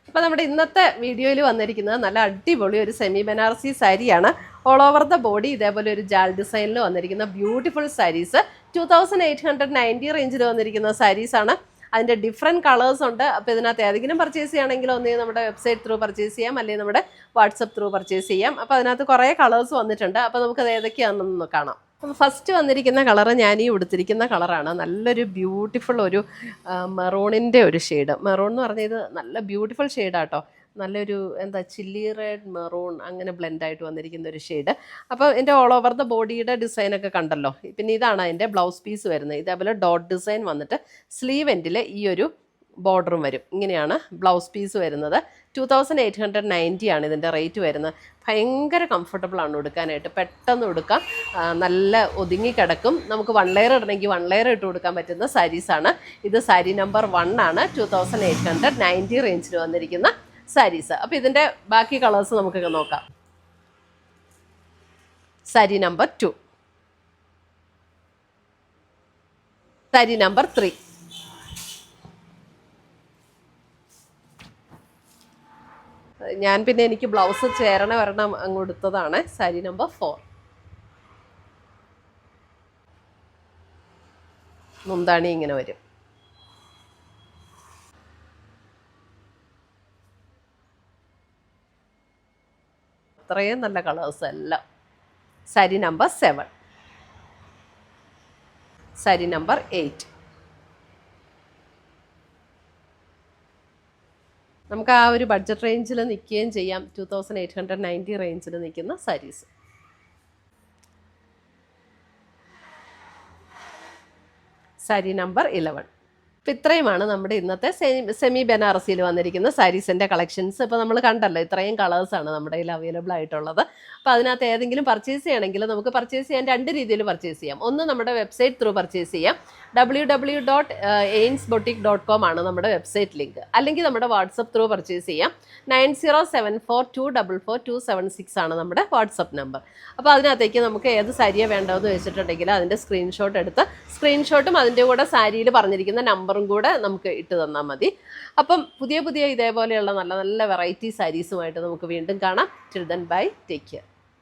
അപ്പോൾ നമ്മുടെ ഇന്നത്തെ വീഡിയോയിൽ വന്നിരിക്കുന്നത് നല്ല അടിപൊളി ഒരു സെമി ബനാറസി സാരിയാണ്. ഓൾ ഓവർ ദ ബോഡി ഇതേപോലെ ഒരു ജാൽ ഡിസൈനിൽ വന്നിരിക്കുന്ന ബ്യൂട്ടിഫുൾ സാരീസ് 2890 റേഞ്ചിൽ വന്നിരിക്കുന്ന സാരീസാണ്. അതിൻ്റെ ഡിഫറെൻറ്റ് കളേഴ്സ് ഉണ്ട്. അപ്പോൾ ഇതിനകത്ത് ഏതെങ്കിലും പർച്ചേസ് ചെയ്യുകയാണെങ്കിൽ ഒന്നേ നമ്മുടെ വെബ്സൈറ്റ് ത്രൂ പർച്ചേസ് ചെയ്യാം, അല്ലെങ്കിൽ നമ്മുടെ വാട്സപ്പ് ത്രൂ പർച്ചേസ് ചെയ്യാം. അപ്പോൾ അതിനകത്ത് കുറേ കളേഴ്സ് വന്നിട്ടുണ്ട്. അപ്പോൾ നമുക്കത് ഏതൊക്കെയാണെന്ന് കാണാം. അപ്പോൾ ഫസ്റ്റ് വന്നിരിക്കുന്ന കളറ് ഞാൻ ഈ ഉടുത്തിരിക്കുന്ന കളറാണ്. നല്ലൊരു ബ്യൂട്ടിഫുൾ ഒരു മെറൂണിൻ്റെ ഒരു ഷെയ്ഡ്. മെറൂൺ എന്ന് പറഞ്ഞാൽ ഇത് നല്ല ബ്യൂട്ടിഫുൾ ഷെയ്ഡാട്ടോ. നല്ലൊരു എന്താ ചില്ലി റെഡ് മെറൂൺ അങ്ങനെ ബ്ലെൻഡായിട്ട് വന്നിരിക്കുന്ന ഒരു ഷെയ്ഡ്. അപ്പോൾ എൻ്റെ ഓൾ ഓവർ ദ ബോഡിയുടെ ഡിസൈനൊക്കെ കണ്ടല്ലോ. പിന്നെ ഇതാണ് അതിൻ്റെ ബ്ലൗസ് പീസ് വരുന്നത്. ഇതേപോലെ ഡോട്ട് ഡിസൈൻ വന്നിട്ട് സ്ലീവ് എൻഡിൽ ഈ ഒരു ബോർഡറും വരും. ഇങ്ങനെയാണ് ബ്ലൗസ് പീസ് വരുന്നത്. 2890 ആണ് ഇതിൻ്റെ റേറ്റ് വരുന്നത്. ഭയങ്കര കംഫർട്ടബിളാണ് ഉടുക്കാനായിട്ട്, പെട്ടെന്ന് ഉടുക്കാം, നല്ല ഒതുങ്ങി കിടക്കും. നമുക്ക് 1 ലെയർ ഇടണമെങ്കിൽ 1 ലെയർ ഇട്ട് കൊടുക്കാൻ പറ്റുന്ന സാരീസാണ്. ഇത് സാരി നമ്പർ 1 ആണ്. 2890 റേഞ്ചിൽ വന്നിരിക്കുന്ന സാരീസ്. അപ്പോൾ ഇതിൻ്റെ ബാക്കി കളേഴ്സ് നമുക്കൊക്കെ നോക്കാം. സാരി നമ്പർ 2, സാരി നമ്പർ 3, ഞാൻ പിന്നെ എനിക്ക് ബ്ലൗസ് ചേരണ വരണം അങ്ങ് കൊടുത്തതാണ്. സാരി നമ്പർ 4, മുന്താണി ഇങ്ങനെ വരും. അത്രയും നല്ല കളേഴ്സ് എല്ലാം. Sari number 7, sari number 8. നമുക്ക് ആ ഒരു ബഡ്ജറ്റ് റേഞ്ചിൽ നിൽക്കുകയും ചെയ്യാം. 2890 റേഞ്ചിൽ നിൽക്കുന്ന സാരീസ്. സാരി നമ്പർ 11. അപ്പോൾ ഇത്രയുമാണ് നമ്മുടെ ഇന്നത്തെ സെമി ബനാറസിയിൽ വന്നിരിക്കുന്ന സാരീസിൻ്റെ കളക്ഷൻസ്. ഇപ്പോൾ നമ്മൾ കണ്ടല്ലോ, ഇത്രയും കളേഴ്സാണ് നമ്മുടെ കയ്യിൽ അവൈലബിൾ ആയിട്ടുള്ളത്. അപ്പോൾ അതിനകത്ത് ഏതെങ്കിലും പർച്ചേസ് ചെയ്യണമെങ്കിൽ നമുക്ക് പർച്ചേസ് ചെയ്യാൻ 2 രീതിയിൽ പർച്ചേസ് ചെയ്യാം. ഒന്ന് നമ്മുടെ വെബ്സൈറ്റ് ത്രൂ പർച്ചേസ് ചെയ്യാം. www.ainsboutique.com ആണ് നമ്മുടെ വെബ്സൈറ്റ് ലിങ്ക്. അല്ലെങ്കിൽ നമ്മുടെ വാട്സപ്പ് ത്രൂ പർച്ചേസ് ചെയ്യാം. 9074244276 ആണ് നമ്മുടെ വാട്സപ്പ് നമ്പർ. അപ്പോൾ അതിനകത്തേക്ക് നമുക്ക് ഏത് സാരിയാണ് വേണ്ടതെന്ന് വെച്ചിട്ടുണ്ടെങ്കിൽ അതിൻ്റെ സ്ക്രീൻഷോട്ട് എടുത്ത് സ്ക്രീൻഷോട്ടും അതിൻ്റെ കൂടെ സാരിയിൽ പറഞ്ഞിരിക്കുന്ന നമ്പറും കൂടെ നമുക്ക് ഇട്ട് തന്നാൽ മതി. അപ്പം പുതിയ ഇതേപോലെയുള്ള നല്ല നല്ല വെറൈറ്റി സാരീസുമായിട്ട് നമുക്ക് വീണ്ടും കാണാം. Till then bye, take care.